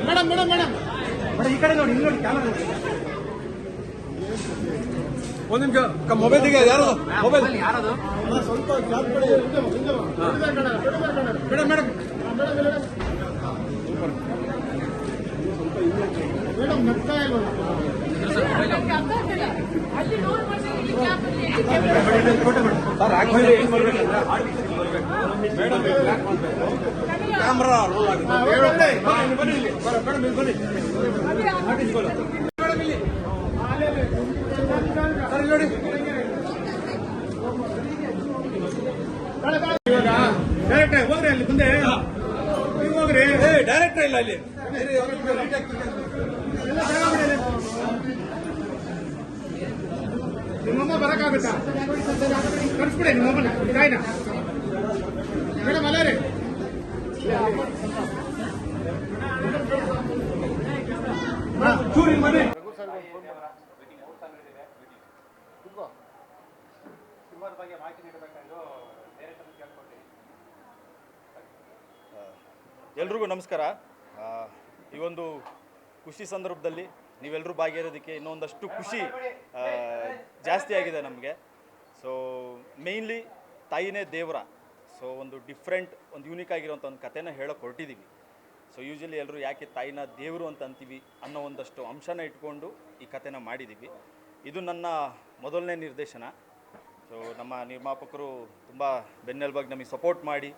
Madam madam madam ಈ ಕಡೆ ನೋಡಿ ಇಲ್ಲಿ ನೋಡಿ ಕ್ಯಾಮರಾ ಒಂದು ನಿಮಿಷ ಮೊಬೈಲ್ ತೆಗೆ ಯಾರು ಮೊಬೈಲ್ ಯಾರದು ಸ್ವಲ್ಪ ಮೇಡಮ್ ಮೇಡಮ್ ಮೇಡಮ್ ನಗ್ತಾ ಇಲ್ವಲ್ಲ ಕ್ಯಾಮ್ರಾ ರೋಲ್ ಆಗುತ್ತೆ ಬನ್ನಿ ನೋಡಿ ಡೈರೆಕ್ಟ್ ಹೋಗ್ರಿ ಅಲ್ಲಿ ಮುಂದೆ ನೀವು ಹೋಗ್ರಿ ಡೈರೆಕ್ಟ್ ಇಲ್ಲ ಅಲ್ಲಿ ನಿಮ್ಮಮ್ಮ ಬರಕ್ಕಾಗುತ್ತಾ ಕಳಿಸ್ಬಿಡಿ ನಿಮ್ಮಮ್ಮನ ಕಾಯ್ನ ಮೇಡಮ್ ಅಲ್ಲ ರೀ ಚೂರಿ ಮನೆ ಎಲ್ರಿಗೂ ನಮಸ್ಕಾರ. ಈ ಒಂದು ಖುಷಿ ಸಂದರ್ಭದಲ್ಲಿ ನೀವೆಲ್ಲರೂ ಭಾಗಿರೋದಕ್ಕೆ ಇನ್ನೊಂದಷ್ಟು ಖುಷಿ ಜಾಸ್ತಿ ಆಗಿದೆ ನಮಗೆ. ಸೊ ಮೇಯ್ನ್ಲಿ ತಾಯಿನೇ ದೇವರ. ಸೊ ಒಂದು ಡಿಫ್ರೆಂಟ್ ಒಂದು ಯೂನಿಕ್ ಆಗಿರೋಂಥ ಒಂದು ಕಥೆನ ಹೇಳೋಕೆ ಹೊರಟಿದ್ದೀವಿ. ಸೊ ಯೂಶ್ವಲಿ ಎಲ್ಲರೂ ಯಾಕೆ ತಾಯಿನ ದೇವರು ಅಂತ ಅಂತೀವಿ ಅನ್ನೋ ಒಂದಷ್ಟು ಅಂಶನ ಇಟ್ಕೊಂಡು ಈ ಕಥೆನ ಮಾಡಿದ್ದೀವಿ. ಇದು ನನ್ನ ಮೊದಲನೇ ನಿರ್ದೇಶನ. ಸೊ ನಮ್ಮ ನಿರ್ಮಾಪಕರು ತುಂಬ ಬೆನ್ನೆಲುಬಾಗಿ ನಮಗೆ ಸಪೋರ್ಟ್ ಮಾಡಿ,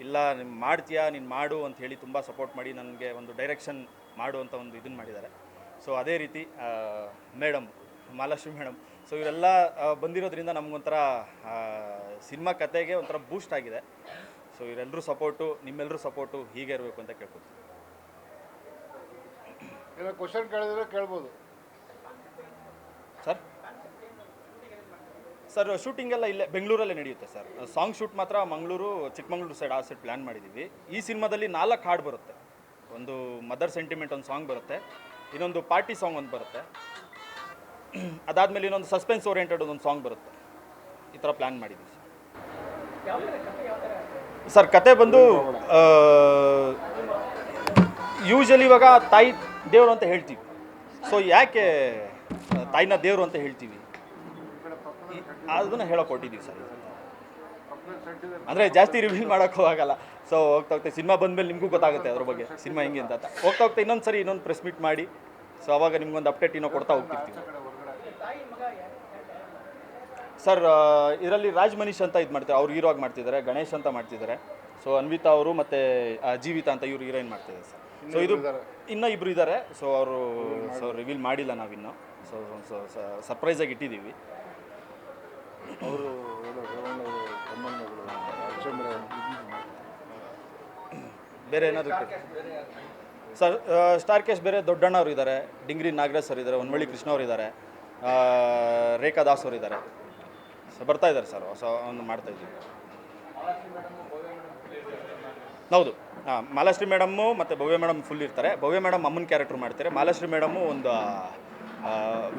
ಇಲ್ಲ ನೀನು ಮಾಡ್ತೀಯಾ ನೀನು ಮಾಡು ಅಂತ ಹೇಳಿ ತುಂಬ ಸಪೋರ್ಟ್ ಮಾಡಿ ನನಗೆ ಒಂದು ಡೈರೆಕ್ಷನ್ ಮಾಡು ಅಂತ ಒಂದು ಇದನ್ನು ಮಾಡಿದ್ದಾರೆ. ಸೊ ಅದೇ ರೀತಿ ಮೇಡಮ್ ಮಹಾಲಕ್ಷ್ಮಿ ಮೇಡಮ್, ಸೊ ಇವರೆಲ್ಲ ಬಂದಿರೋದ್ರಿಂದ ನಮಗೊಂಥರ ಸಿನಿಮಾ ಕತೆಗೆ ಒಂಥರ ಬೂಸ್ಟ್ ಆಗಿದೆ. ಸೊ ಇವರೆಲ್ಲರೂ ಸಪೋರ್ಟು, ನಿಮ್ಮೆಲ್ಲರೂ ಸಪೋರ್ಟು ಹೀಗೆ ಇರಬೇಕು ಅಂತ ಕೇಳ್ಕೊತೀನಿ. ಏನೋ ಕ್ವಶನ್ ಕೇಳಿದ್ರೆ ಕೇಳ್ಬೋದು ಸರ್. ಸರ್ ಶೂಟಿಂಗ್ ಎಲ್ಲ ಇಲ್ಲೇ ಬೆಂಗಳೂರಲ್ಲೇ ನಡೆಯುತ್ತೆ ಸರ್. ಸಾಂಗ್ ಶೂಟ್ ಮಾತ್ರ ಮಂಗಳೂರು, ಚಿಕ್ಕಮಂಗ್ಳೂರು ಸೈಡ್ ಆ ಸೈಡ್ ಪ್ಲ್ಯಾನ್ ಮಾಡಿದ್ದೀವಿ. ಈ ಸಿನಿಮಾದಲ್ಲಿ 4 ಹಾಡು ಬರುತ್ತೆ. ಒಂದು ಮದರ್ ಸೆಂಟಿಮೆಂಟ್ ಒಂದು ಸಾಂಗ್ ಬರುತ್ತೆ, ಇನ್ನೊಂದು ಪಾರ್ಟಿ ಸಾಂಗ್ ಒಂದು ಬರುತ್ತೆ, ಅದಾದಮೇಲೆ ಇನ್ನೊಂದು ಸಸ್ಪೆನ್ಸ್ ಓರಿಯೆಂಟೆಡ್ ಒಂದು ಸಾಂಗ್ ಬರುತ್ತೆ. ಈ ಥರ ಪ್ಲ್ಯಾನ್ ಮಾಡಿದ್ದೀವಿ ಸರ್. ಕತೆ ಬಂದು ಯೂಶಲಿ ಇವಾಗ ತಾಯಿ ದೇವರು ಅಂತ ಹೇಳ್ತೀವಿ. ಸೊ ಯಾಕೆ ತಾಯಿನ ದೇವರು ಅಂತ ಹೇಳ್ತೀವಿ ಅದನ್ನು ಹೇಳೋಕೆ ಕೊಟ್ಟಿದ್ದೀವಿ ಸರ್. ಅಂದರೆ ಜಾಸ್ತಿ ರಿವೀಲ್ ಮಾಡೋಕ್ಕೂ ಆಗಲ್ಲ. ಸೊ ಹೋಗ್ತಾ ಹೋಗ್ತಾ ಸಿನಿಮಾ ಬಂದಮೇಲೆ ನಿಮಗೂ ಗೊತ್ತಾಗುತ್ತೆ ಅದ್ರ ಬಗ್ಗೆ ಸಿನಿಮಾ ಹೆಂಗೆ ಅಂತ. ಹೋಗ್ತಾ ಹೋಗ್ತಾ ಇನ್ನೊಂದು ಸರಿ ಇನ್ನೊಂದು ಪ್ರೆಸ್ ಮೀಟ್ ಮಾಡಿ, ಸೊ ಅವಾಗ ನಿಮ್ಗೊಂದು ಅಪ್ಡೇಟ್ ಇನ್ನೂ ಕೊಡ್ತಾ ಹೋಗ್ತಿರ್ತೀವಿ ಸರ್. ಇದರಲ್ಲಿ ರಾಜ್ ಮನೀಶ್ ಅಂತ ಇದು ಮಾಡ್ತಾರೆ, ಅವ್ರು ಹೀರೋ ಆಗಿ ಮಾಡ್ತಿದ್ದಾರೆ. ಗಣೇಶ್ ಅಂತ ಮಾಡ್ತಿದ್ದಾರೆ. ಸೊ ಅನ್ವಿತಾ ಅವರು ಮತ್ತು ಜೀವಿತಾ ಅಂತ ಇವರು ಹೀರೋಯಿನ್ ಮಾಡ್ತಿದ್ದಾರೆ ಸರ್. ಸೊ ಇದು ಇನ್ನೂ ಇಬ್ಬರು ಇದ್ದಾರೆ. ಸೊ ಅವರು ರಿವೀಲ್ ಮಾಡಿಲ್ಲ ನಾವಿನ್ನು. ಸೊ ಸರ್ಪ್ರೈಸಾಗಿ ಇಟ್ಟಿದ್ದೀವಿ. ಅವರು ಬೇರೆ ಏನಾದರೂ ಸರ್ ಸ್ಟಾರ್ ಕ್ಯಾಶ್ ಬೇರೆ ದೊಡ್ಡಣ್ಣ ಅವರು ಇದ್ದಾರೆ, ಡಿಂಗ್ರಿ ನಾಗರಾಜ್ ಸರ್ ಇದ್ದಾರೆ, ಹೊನ್ಮಳ್ಳಿ ಕೃಷ್ಣ ಅವರು ಇದ್ದಾರೆ, ರೇಖಾ ದಾಸ್ ಅವರು ಇದ್ದಾರೆ. ಸೊ ಬರ್ತಾ ಇದ್ದಾರೆ ಸರ್, ಹೊಸ ಒಂದು ಮಾಡ್ತಾಯಿದ್ದೀವಿ. ಹೌದು, ಮಾಲಾಶ್ರೀ ಮೇಡಮ್ಮು ಮತ್ತು ಭವ್ಯ ಮೇಡಮ್ ಫುಲ್ ಇರ್ತಾರೆ. ಭವ್ಯ ಮೇಡಮ್ ಅಮ್ಮನ ಕ್ಯಾರೆಕ್ಟರ್ ಮಾಡ್ತಾರೆ. ಮಾಲಾಶ್ರೀ ಮೇಡಮ್ಮು ಒಂದು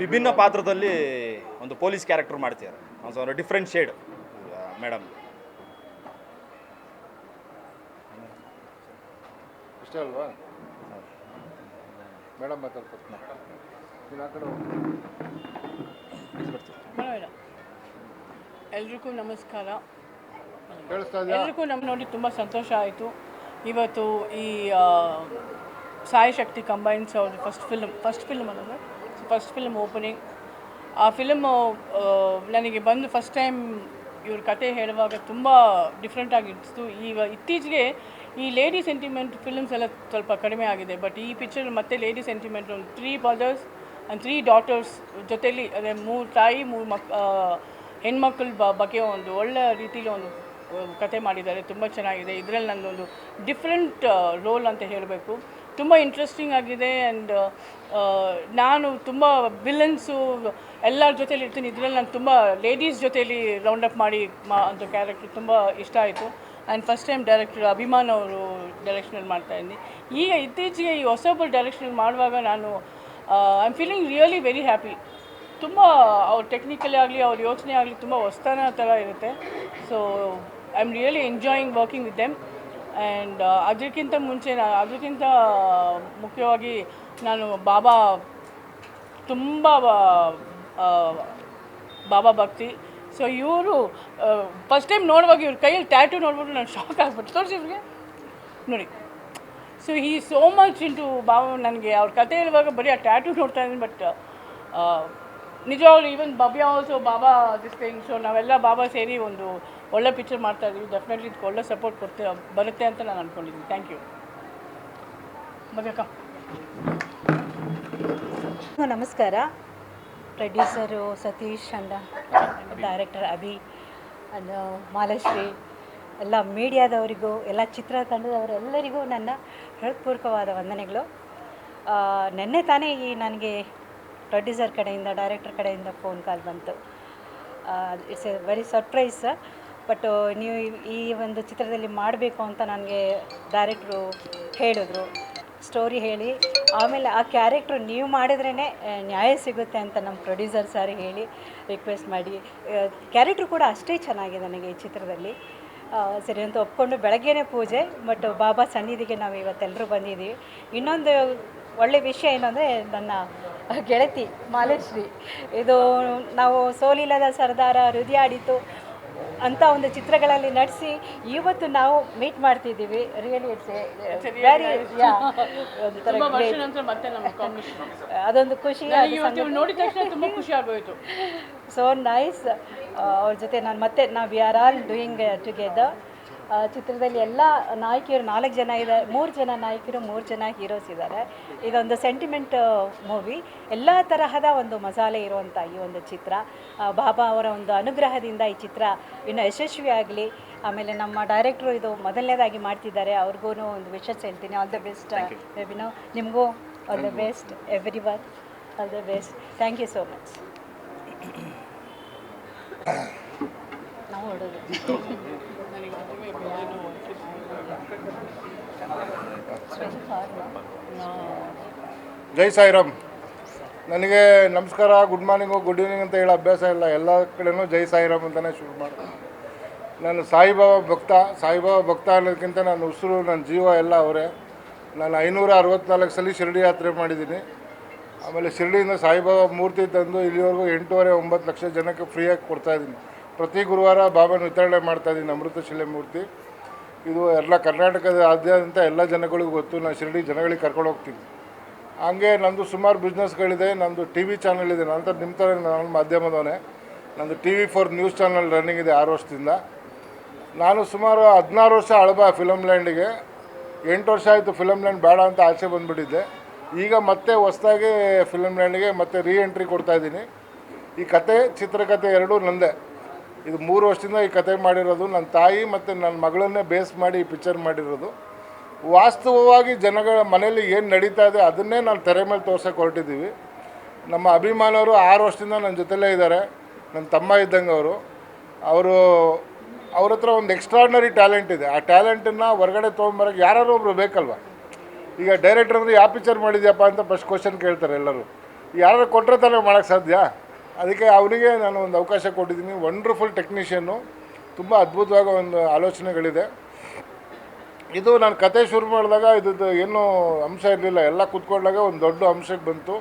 ವಿಭಿನ್ನ ಪಾತ್ರದಲ್ಲಿ ಒಂದು ಪೊಲೀಸ್ ಕ್ಯಾರೆಕ್ಟರ್ ಮಾಡ್ತಿದ್ದಾರೆ. ಒಂದು ಡಿಫ್ರೆಂಟ್ ಶೇಡ್ ಮೇಡಮ್. ಇಷ್ಟ ಅಲ್ವಾ ಮೇಡಮ್ ಮಾತಾಡ್ತಾರೆ. ಎಲ್ರಿಗೂ ನಮಸ್ಕಾರ. ಎಲ್ರಿಗೂ ನಮ್ಮ ನೋಡಿ ತುಂಬ ಸಂತೋಷ ಆಯಿತು. ಇವತ್ತು ಈ ಸಾಯಿ ಶಕ್ತಿ ಕಂಬೈನ್ಸ್ ಅವ್ರ ಫಸ್ಟ್ ಫಿಲ್ಮ್ ಅನ್ನೋದು ಫಸ್ಟ್ ಫಿಲ್ಮ್ ಓಪನಿಂಗ್. ಆ ಫಿಲ್ಮು ನನಗೆ ಬಂದು ಫಸ್ಟ್ ಟೈಮ್ ಇವ್ರ ಕತೆ ಹೇಳುವಾಗ ತುಂಬ ಡಿಫ್ರೆಂಟಾಗಿ ಇತ್ತು. ಈಗ ಇತ್ತೀಚೆಗೆ ಈ ಲೇಡಿ ಸೆಂಟಿಮೆಂಟ್ ಫಿಲ್ಮ್ಸ್ ಎಲ್ಲ ಸ್ವಲ್ಪ ಕಡಿಮೆ ಆಗಿದೆ. ಬಟ್ ಈ ಪಿಕ್ಚರ್ ಮತ್ತೆ ಲೇಡಿ ಸೆಂಟಿಮೆಂಟ್ ಒಂದು 3 brothers ಆ್ಯಂಡ್ 3 daughters ಜೊತೆಲಿ ಅದೇ 3 ತಾಯಿ 3 ಹೆಣ್ಮಕ್ಳ ಬಗ್ಗೆ ಒಂದು ಒಳ್ಳೆ ರೀತಿಲಿ ಒಂದು ಕತೆ ಮಾಡಿದ್ದಾರೆ. ತುಂಬ ಚೆನ್ನಾಗಿದೆ. ಇದರಲ್ಲಿ ನನ್ನೊಂದು ಡಿಫ್ರೆಂಟ್ ರೋಲ್ ಅಂತ ಹೇಳಬೇಕು. ತುಂಬ ಇಂಟ್ರೆಸ್ಟಿಂಗ್ ಆಗಿದೆ. ಆ್ಯಂಡ್ ನಾನು ತುಂಬ ವಿಲನ್ಸು ಎಲ್ಲರ ಜೊತೆಲಿ ಇರ್ತೀನಿ. ಇದರಲ್ಲಿ ನಾನು ತುಂಬ ಲೇಡೀಸ್ ಜೊತೆಲಿ ರೌಂಡಪ್ ಮಾಡಿ ಅಂತ ಕ್ಯಾರೆಕ್ಟರ್ ತುಂಬ ಇಷ್ಟ ಆಯಿತು. And first time director Abhiman ಅವರು ಡೈರೆಕ್ಷನಲ್ಲಿ ಮಾಡ್ತಾಯಿದ್ದೀನಿ. ಈಗ ಇತ್ತೀಚೆಗೆ ಈ ಹೊಸೊಬ್ಬರು ಡೈರೆಕ್ಷನಲ್ಲಿ ಮಾಡುವಾಗ ನಾನು I am feeling really very happy. ತುಂಬ ಅವ್ರ ಟೆಕ್ನಿಕಲಿ ಆಗಲಿ ಅವ್ರ ಯೋಚನೆ ಆಗಲಿ ತುಂಬ ಹೊಸ್ತಾನ ಥರ ಇರುತ್ತೆ. So I am really enjoying working with them. And ಅದಕ್ಕಿಂತ ಮುಂಚೆ ಅದಕ್ಕಿಂತ ಮುಖ್ಯವಾಗಿ ನಾನು ಬಾಬಾ ತುಂಬ ಬಾಬಾ ಭಕ್ತಿ. ಸೊ ಇವರು ಫಸ್ಟ್ ಟೈಮ್ ನೋಡುವಾಗ ಇವ್ರ ಕೈಯಲ್ಲಿ ಟ್ಯಾಟೂ ನೋಡ್ಬಿಟ್ಟು ನಾನು ಶಾಕ್ ಆಗ್ಬಿಟ್ಟು ತೋರಿಸಿ ಇವ್ರಿಗೆ ನೋಡಿ. So he so much into Baba. ನನಗೆ ಅವ್ರ ಕತೆ ಹೇಳುವಾಗ ಬರೀ ಆ ಟ್ಯಾಟೂ ನೋಡ್ತಾ ಇದ್ದೀನಿ. ಬಟ್ ನಿಜವಾಗ್ಲೂ even Bhavya also Baba this thing. So ನಾವೆಲ್ಲ ಬಾಬಾ ಸೇರಿ ಒಂದು ಒಳ್ಳೆ ಪಿಕ್ಚರ್ ಮಾಡ್ತಾಯಿದ್ದೀವಿ. ಡೆಫಿನೆಟ್ಲಿ ಇದಕ್ಕೆ ಒಳ್ಳೆ ಸಪೋರ್ಟ್ ಬರುತ್ತೆ ಅಂತ ನಾನು ಅಂದ್ಕೊಂಡಿದ್ದೀನಿ. Thank you. ಮಗಕ್ಕ ನಮಸ್ಕಾರ. Producer Satish and director Abhi and Malashri, ಎಲ್ಲ ಮೀಡಿಯಾದವರಿಗೂ, ಎಲ್ಲ ಚಿತ್ರತಂಡದವರೆಲ್ಲರಿಗೂ ನನ್ನ ಹೃತ್ಪೂರ್ವಕವಾದ ವಂದನೆಗಳು. ನಿನ್ನೆ ತಾನೇ ನನಗೆ ಪ್ರೊಡ್ಯೂಸರ್ ಕಡೆಯಿಂದ, ಡೈರೆಕ್ಟರ್ ಕಡೆಯಿಂದ ಫೋನ್ ಕಾಲ್ ಬಂತು. It's A very surprise. But ನೀವು ಈ ಒಂದು ಚಿತ್ರದಲ್ಲಿ ಮಾಡಬೇಕು ಅಂತ ನನಗೆ ಡೈರೆಕ್ಟ್ರು ಹೇಳಿದ್ರು, ಸ್ಟೋರಿ ಹೇಳಿ, ಆಮೇಲೆ ಆ ಕ್ಯಾರೆಕ್ಟ್ರು ನೀವು ಮಾಡಿದ್ರೇ ನ್ಯಾಯ ಸಿಗುತ್ತೆ ಅಂತ ನಮ್ಮ ಪ್ರೊಡ್ಯೂಸರ್ ಸರ್ ಹೇಳಿ ರಿಕ್ವೆಸ್ಟ್ ಮಾಡಿ, ಕ್ಯಾರೆಕ್ಟ್ರು ಕೂಡ ಅಷ್ಟೇ ಚೆನ್ನಾಗಿದೆ ನನಗೆ ಈ ಚಿತ್ರದಲ್ಲಿ. ಸರಿ ಅಂತ ಒಪ್ಕೊಂಡು ಬೆಳಗ್ಗೆನೇ ಪೂಜೆ. ಬಟ್ ಬಾಬಾ ಸನ್ನಿಧಿಗೆ ನಾವು ಇವತ್ತೆಲ್ಲರೂ ಬಂದಿದ್ದೀವಿ. ಇನ್ನೊಂದು ಒಳ್ಳೆಯ ವಿಷಯ ಏನಂದರೆ, ನನ್ನ ಗೆಳತಿ ಮಾಲಾಶ್ರೀ, ಇದು ನಾವು ಸೋಲಿಲ್ಲದ ಸರ್ದಾರ, ಹೃದಯಾಡಿತು ಅಂಥ ಒಂದು ಚಿತ್ರಗಳಲ್ಲಿ ನಟಿಸಿ ಇವತ್ತು ನಾವು ಮೀಟ್ ಮಾಡ್ತಿದ್ದೀವಿ. ರಿಯಲಿ ಇಟ್ಸ್ ವೆರಿ ಅದೊಂದು ಖುಷಿ, ನೋಡಿದ ತಕ್ಷಣ ತುಂಬ ಖುಷಿ ಆಗೋಯಿತು. So nice. ಅವ್ರ ಜೊತೆ ನಾವು we are all doing together. ಚಿತ್ರದಲ್ಲಿ ಎಲ್ಲ ನಾಯಕಿಯರು 4 ಜನ ಇದ್ದಾರೆ, 3 ಜನ ನಾಯಕಿಯರು, 3 ಜನ ಹೀರೋಸ್ ಇದ್ದಾರೆ. ಇದೊಂದು ಸೆಂಟಿಮೆಂಟ್ ಮೂವಿ. ಎಲ್ಲ ತರಹದ ಒಂದು ಮಸಾಲೆ ಇರುವಂಥ ಈ ಒಂದು ಚಿತ್ರ, ಬಾಬಾ ಅವರ ಒಂದು ಅನುಗ್ರಹದಿಂದ ಈ ಚಿತ್ರ ಇನ್ನೂ ಯಶಸ್ವಿಯಾಗಲಿ. ಆಮೇಲೆ ನಮ್ಮ ಡೈರೆಕ್ಟ್ರು ಇದು ಮೊದಲನೇದಾಗಿ ಮಾಡ್ತಿದ್ದಾರೆ, ಅವ್ರಿಗೂ ಒಂದು ವಿಶಸ್ ಹೇಳ್ತೀನಿ. ಆಲ್ ದ ಬೆಸ್ಟ್ ವೆಬಿನೋ. ನಿಮಗೂ all the best, every one all the best. Thank you so much. ನಾವು ಹೊಡೋದು ಜೈ ಸಾಯಿರಾಮ್. ನನಗೆ ನಮಸ್ಕಾರ, ಗುಡ್ ಮಾರ್ನಿಂಗು, ಗುಡ್ ಈವ್ನಿಂಗ್ ಅಂತ ಹೇಳೋ ಅಭ್ಯಾಸ ಇಲ್ಲ. ಎಲ್ಲ ಕಡೆನೂ ಜೈ ಸಾಯಿರಾಮ್ ಅಂತಲೇ ಶುರು ಮಾಡ್ತೀನಿ. ನಾನು ಸಾಯಿಬಾಬಾ ಭಕ್ತ ಅನ್ನೋದಕ್ಕಿಂತ ನನ್ನ ಉಸಿರು, ನನ್ನ ಜೀವ ಎಲ್ಲ ಅವರೇ. ನಾನು 564 ಸಲ ಶಿರಡಿ ಯಾತ್ರೆ ಮಾಡಿದ್ದೀನಿ. ಆಮೇಲೆ ಶಿರಡಿಯಿಂದ ಸಾಯಿಬಾಬಾ ಮೂರ್ತಿ ತಂದು ಇಲ್ಲಿವರೆಗೂ 8.5-9 ಲಕ್ಷ ಜನಕ್ಕೆ ಫ್ರೀಯಾಗಿ ಕೊಡ್ತಾಯಿದ್ದೀನಿ. ಪ್ರತಿ ಗುರುವಾರ ಬಾಬಾನ ವಿತರಣೆ ಮಾಡ್ತಾಯಿದ್ದೀನಿ, ಅಮೃತಶಿಲೆ ಮೂರ್ತಿ. ಇದು ಎಲ್ಲ ಕರ್ನಾಟಕದ ಆದ್ಯಂತ ಎಲ್ಲ ಜನಗಳಿಗೂ ಗೊತ್ತು. ನಾನು ಶಿರಡಿ ಜನಗಳಿಗೆ ಕರ್ಕೊಂಡು ಹೋಗ್ತೀನಿ. ಹಾಗೆ ನಂದು ಸುಮಾರು ಬಿಸ್ನೆಸ್ಗಳಿದೆ. ನಂದು TV ಚಾನಲ್ ಇದೆ. ನಂತರ ನಿಮ್ಮ ಥರ ನಾನು ಮಾಧ್ಯಮದವನೇ. ನಂದು TV4 ನ್ಯೂಸ್ ಚಾನಲ್ ರನ್ನಿಂಗ್ ಇದೆ 6 ವರ್ಷದಿಂದ. ನಾನು ಸುಮಾರು 16 ವರ್ಷ ಅಳಬ ಫಿಲಮ್ ಲ್ಯಾಂಡಿಗೆ. 8 ವರ್ಷ ಆಯಿತು ಫಿಲಮ್ ಲ್ಯಾಂಡ್ ಬೇಡ ಅಂತ ಆಚೆ ಬಂದುಬಿಟ್ಟಿದ್ದೆ. ಈಗ ಮತ್ತೆ ಹೊಸದಾಗಿ ಫಿಲಮ್ ಲ್ಯಾಂಡಿಗೆ ಮತ್ತೆ ಎಂಟ್ರಿ ಕೊಡ್ತಾಯಿದ್ದೀನಿ. ಈ ಕತೆ, ಚಿತ್ರಕಥೆ ಎರಡೂ ನಂದೇ. ಇದು 3 ವರ್ಷದಿಂದ ಈ ಕತೆ ಮಾಡಿರೋದು. ನನ್ನ ತಾಯಿ ಮತ್ತು ನನ್ನ ಮಗಳನ್ನೇ ಬೇಸ್ ಮಾಡಿ ಈ ಪಿಕ್ಚರ್ ಮಾಡಿರೋದು. ವಾಸ್ತವವಾಗಿ ಜನಗಳ ಮನೇಲಿ ಏನು ನಡೀತಾ ಇದೆ ಅದನ್ನೇ ನಾನು ತೆರೆ ಮೇಲೆ ತೋರ್ಸೋಕೆ ಹೊರಟಿದ್ದೀವಿ. ನಮ್ಮ ಅಭಿಮಾನವರು 6 ವರ್ಷದಿಂದ ನನ್ನ ಜೊತೆಲೇ ಇದ್ದಾರೆ. ನನ್ನ ತಮ್ಮ ಇದ್ದಂಗೆ ಅವರು ಅವ್ರ ಹತ್ರ ಒಂದು ಎಕ್ಸ್ಟ್ರಾರ್ಡಿನರಿ ಟ್ಯಾಲೆಂಟ್ ಇದೆ. ಆ ಟ್ಯಾಲೆಂಟನ್ನು ಹೊರಗಡೆ ತೊಗೊಂಬರೋಕ್ಕೆ ಯಾರು ಒಬ್ಬರು ಬೇಕಲ್ವ. ಈಗ ಡೈರೆಕ್ಟರ್ ಅಂದರೆ ಯಾವ ಪಿಕ್ಚರ್ ಮಾಡಿದ್ಯಪ್ಪ ಅಂತ ಫಸ್ಟ್ ಕ್ವಶನ್ ಕೇಳ್ತಾರೆ ಎಲ್ಲರೂ. ಯಾರು ಕೊಟ್ಟರೆ ತಾನೇ ಮಾಡೋಕ್ಕೆ ಸಾಧ್ಯ. ಅದಕ್ಕೆ ಅವನಿಗೆ ನಾನು ಒಂದು ಅವಕಾಶ ಕೊಟ್ಟಿದ್ದೀನಿ. ವಂಡರ್ಫುಲ್ ಟೆಕ್ನಿಷಿಯನ್ನು, ತುಂಬ ಅದ್ಭುತವಾದ ಒಂದು ಆಲೋಚನೆಗಳಿದೆ. ಇದು ನಾನು ಕತೆ ಶುರು ಮಾಡಿದಾಗ ಇದು ಏನೂ ಅಂಶ ಇರಲಿಲ್ಲ. ಎಲ್ಲ ಕೂತ್ಕೊಂಡಾಗ ಒಂದು ದೊಡ್ಡ ಅಂಶಕ್ಕೆ ಬಂತು.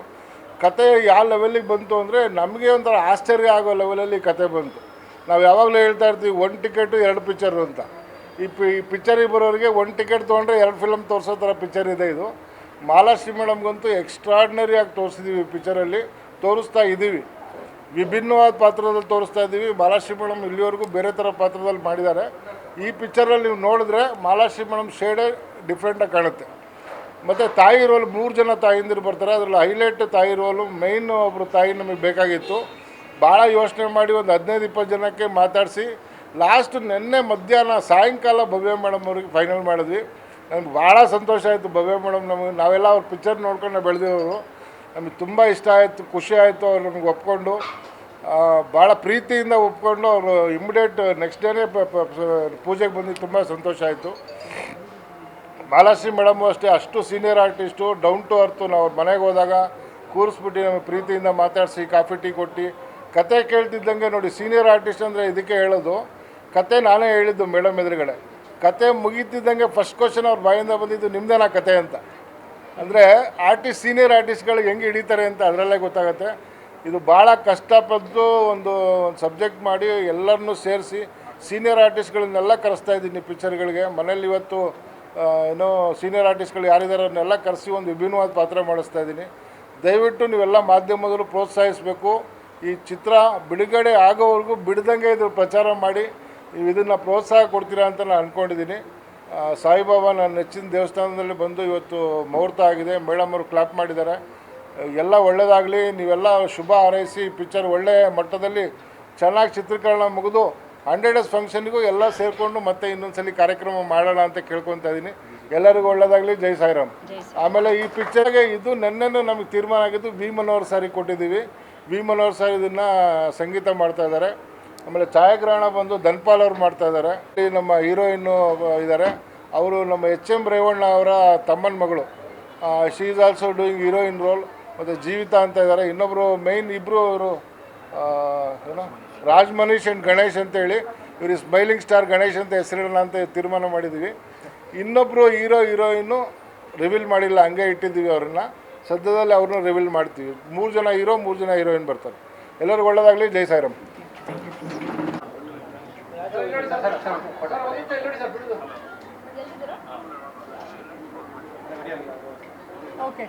ಕತೆ ಯಾವ ಲೆವೆಲಿಗೆ ಬಂತು ಅಂದರೆ ನಮಗೆ ಒಂಥರ ಆಶ್ಚರ್ಯ ಆಗೋ ಲೆವೆಲಲ್ಲಿ ಕತೆ ಬಂತು. ನಾವು ಯಾವಾಗಲೂ ಹೇಳ್ತಾ ಇರ್ತೀವಿ 1 ಟಿಕೆಟು 2 ಪಿಕ್ಚರು ಅಂತ. ಈ ಪಿಕ್ಚರಿಗೆ ಬರೋರಿಗೆ 1 ಟಿಕೆಟ್ ತೊಗೊಂಡ್ರೆ 2 ಫಿಲಮ್ ತೋರಿಸೋ ಥರ ಪಿಕ್ಚರ್ ಇದೆ ಇದು. ಮಾಲಾಶ್ರೀ ಮೇಡಮ್ಗಂತೂ ಎಕ್ಸ್ಟ್ರಾರ್ಡಿನರಿಯಾಗಿ ತೋರಿಸಿದ್ದೀವಿ. ಪಿಕ್ಚರಲ್ಲಿ ತೋರಿಸ್ತಾ ಇದ್ದೀವಿ, ವಿಭಿನ್ನವಾದ ಪಾತ್ರದಲ್ಲಿ ತೋರಿಸ್ತಾ ಇದ್ದೀವಿ. ಮಾಲಾಶ್ರೀ ಮೇಡಮ್ ಇಲ್ಲಿವರೆಗೂ ಬೇರೆ ಥರ ಪಾತ್ರದಲ್ಲಿ ಮಾಡಿದ್ದಾರೆ. ಈ ಪಿಕ್ಚರಲ್ಲಿ ನೀವು ನೋಡಿದ್ರೆ ಮಾಲಾಶ್ರೀ ಮೇಡಮ್ ಶೇಡೇ ಡಿಫ್ರೆಂಟಾಗಿ ಕಾಣುತ್ತೆ. ಮತ್ತು ತಾಯಿ ರೋಲ್ 3 ಜನ ತಾಯಿಂದಿರು ಬರ್ತಾರೆ. ಅದರಲ್ಲಿ ಹೈಲೈಟ್ ತಾಯಿ ರೋಲು. ಮೇಯ್ನು ಒಬ್ಬರು ತಾಯಿ ನಮಗೆ ಬೇಕಾಗಿತ್ತು. ಭಾಳ ಯೋಚನೆ ಮಾಡಿ ಒಂದು 15-20 ಜನಕ್ಕೆ ಮಾತಾಡಿಸಿ ಲಾಸ್ಟ್ ನಿನ್ನೆ ಮಧ್ಯಾಹ್ನ ಸಾಯಂಕಾಲ ಭವ್ಯ ಮೇಡಮ್ ಅವ್ರಿಗೆ ಫೈನಲ್ ಮಾಡಿದ್ವಿ. ನಮ್ಗೆ ಭಾಳ ಸಂತೋಷ ಆಯಿತು. ಭವ್ಯ ಮೇಡಮ್ ನಾವೆಲ್ಲ ಅವ್ರ ಪಿಕ್ಚರ್ ನೋಡ್ಕೊಂಡು ಬೆಳೆದಿರೋರು. ನಮಗೆ ತುಂಬ ಇಷ್ಟ ಆಯಿತು, ಖುಷಿ ಆಯಿತು. ಅವ್ರು ನಮಗೆ ಒಪ್ಕೊಂಡು ಭಾಳ ಪ್ರೀತಿಯಿಂದ ಒಪ್ಕೊಂಡು ಅವರು ಇಮಿಡಿಯೇಟ್ ನೆಕ್ಸ್ಟ್ ಡೇನೇ ಪೂಜೆಗೆ ಬಂದಿದ್ದು ತುಂಬ ಸಂತೋಷ ಆಯಿತು. ಮಾಲಾಶ್ರೀ ಮೇಡಮು ಅಷ್ಟೇ, ಅಷ್ಟು senior artist, down to earth. ನಾವು ಅವ್ರ ಮನೆಗೆ ಹೋದಾಗ ಕೂರಿಸ್ಬಿಟ್ಟು ನಮಗೆ ಪ್ರೀತಿಯಿಂದ ಮಾತಾಡಿಸಿ ಕಾಫಿ ಟೀ ಕೊಟ್ಟು ಕತೆ ಕೇಳ್ತಿದ್ದಂಗೆ ನೋಡಿ. ಸೀನಿಯರ್ ಆರ್ಟಿಸ್ಟ್ ಅಂದರೆ ಇದಕ್ಕೆ ಹೇಳೋದು. ಕತೆ ನಾನೇ ಹೇಳಿದ್ದು ಮೇಡಮ್ ಎದುರುಗಡೆ. ಕತೆ ಮುಗೀತಿದ್ದಂಗೆ ಫಸ್ಟ್ ಕ್ವಶನ್ ಅವ್ರ ಬಾಯಿಂದ ಬಂದಿದ್ದು ನಿಮ್ಮದೇನಾ ಕತೆ ಅಂತ. ಅಂದರೆ ಸೀನಿಯರ್ ಆರ್ಟಿಸ್ಟ್ಗಳಿಗೆ ಹೆಂಗೆ ಹಿಡಿತಾರೆ ಅಂತ ಅದರಲ್ಲೇ ಗೊತ್ತಾಗುತ್ತೆ. ಇದು ಭಾಳ ಕಷ್ಟಪಟ್ಟು ಒಂದು ಸಬ್ಜೆಕ್ಟ್ ಮಾಡಿ ಎಲ್ಲರನ್ನೂ ಸೇರಿಸಿ ಸೀನಿಯರ್ ಆರ್ಟಿಸ್ಟ್ಗಳನ್ನೆಲ್ಲ ಕರೆಸ್ತಾ ಇದ್ದೀನಿ ಪಿಕ್ಚರ್ಗಳಿಗೆ. ಮನೇಲಿ ಇವತ್ತು ಏನೋ ಸೀನಿಯರ್ ಆರ್ಟಿಸ್ಟ್ಗಳು ಯಾರಿದ್ದಾರೆ ಅವ್ರನ್ನೆಲ್ಲ ಕರೆಸಿ ಒಂದು ವಿಭಿನ್ನವಾದ ಪಾತ್ರ ಮಾಡಿಸ್ತಾ ಇದ್ದೀನಿ. ದಯವಿಟ್ಟು ನೀವೆಲ್ಲ ಮಾಧ್ಯಮದವರು ಪ್ರೋತ್ಸಾಹಿಸಬೇಕು. ಈ ಚಿತ್ರ ಬಿಡುಗಡೆ ಆಗೋವರೆಗೂ ಬಿಡ್ದಂಗೆ ಇದ್ರ ಪ್ರಚಾರ ಮಾಡಿ ನೀವು ಇದನ್ನು ಪ್ರೋತ್ಸಾಹ ಕೊಡ್ತೀರಾ ಅಂತ ನಾನು ಅಂದ್ಕೊಂಡಿದ್ದೀನಿ. ಸಾಯಿಬಾಬಾ ನನ್ನ ನೆಚ್ಚಿನ ದೇವಸ್ಥಾನದಲ್ಲಿ ಬಂದು ಇವತ್ತು ಮುಹೂರ್ತ ಆಗಿದೆ. ಮೇಡಮ್ ಅವರು ಕ್ಲಾಪ್ ಮಾಡಿದ್ದಾರೆ. ಎಲ್ಲ ಒಳ್ಳೆಯದಾಗಲಿ. ನೀವೆಲ್ಲ ಶುಭ ಹಾರೈಸಿ ಪಿಕ್ಚರ್ ಒಳ್ಳೆಯ ಮಟ್ಟದಲ್ಲಿ ಚೆನ್ನಾಗಿ ಚಿತ್ರೀಕರಣ ಮುಗಿದು 100 ಡೇಸ್ ಫಂಕ್ಷನ್ಗೂ ಎಲ್ಲ ಸೇರಿಕೊಂಡು ಮತ್ತೆ ಇನ್ನೊಂದ್ಸಲಿ ಕಾರ್ಯಕ್ರಮ ಮಾಡೋಣ ಅಂತ ಕೇಳ್ಕೊತಾ ಇದ್ದೀನಿ. ಎಲ್ಲರಿಗೂ ಒಳ್ಳೆಯದಾಗಲಿ. ಜೈ ಸಾಯಿರಾಮ್. ಆಮೇಲೆ ಈ ಪಿಕ್ಚರ್ಗೆ ಇದು ನೆನ್ನೆನೂ ನಮಗೆ ತೀರ್ಮಾನ ಆಗಿದ್ದು ವಿ ಮನೋಹರ್ ಸಾರಿ ಕೊಟ್ಟಿದ್ದೀವಿ. ವಿ ಮನೋಹರ್ ಸಾರ್ ಇದನ್ನು ಸಂಗೀತ ಮಾಡ್ತಾ ಇದ್ದಾರೆ. ಆಮೇಲೆ ಛಾಯಾಗ್ರಹಣ ಬಂದು ಧನ್ಪಾಲ್ ಅವ್ರು ಮಾಡ್ತಾ ಇದ್ದಾರೆ. ನಮ್ಮ ಹೀರೋಯಿನ್ನು ಇದ್ದಾರೆ, ಅವರು ನಮ್ಮ HM ರೇವಣ್ಣ ಅವರ ತಮ್ಮನ ಮಗಳು. She is also doing heroine role. ಮತ್ತು ಜೀವಿತ ಅಂತ ಇದ್ದಾರೆ. ಇನ್ನೊಬ್ಬರು ಮೇಯ್ನ್ ಇಬ್ಬರು ಅವರು ಏನೋ ರಾಜ್ ಮನೀಶ್ ಆ್ಯಂಡ್ ಗಣೇಶ್ ಅಂತೇಳಿ, ಇವರು ಸ್ಮೈಲಿಂಗ್ ಸ್ಟಾರ್ ಗಣೇಶ್ ಅಂತ ಹೆಸರಿಡೋಣ ಅಂತ ತೀರ್ಮಾನ ಮಾಡಿದ್ದೀವಿ. ಇನ್ನೊಬ್ಬರು ಹೀರೋಯಿನ್ನು ರಿವೀಲ್ ಮಾಡಿಲ್ಲ, ಹಂಗೆ ಇಟ್ಟಿದ್ದೀವಿ ಅವ್ರನ್ನ. ಸದ್ಯದಲ್ಲಿ ಅವ್ರನ್ನ ರಿವೀಲ್ ಮಾಡ್ತೀವಿ. 3 ಜನ ಹೀರೋ 3 ಜನ ಹೀರೋಯಿನ್ ಬರ್ತಾರೆ. ಎಲ್ಲರಿಗೂ ಒಳ್ಳೆಯದಾಗಲಿ. ಜೈ ಸಾಯಿರಾಮ್. ಓಕೆ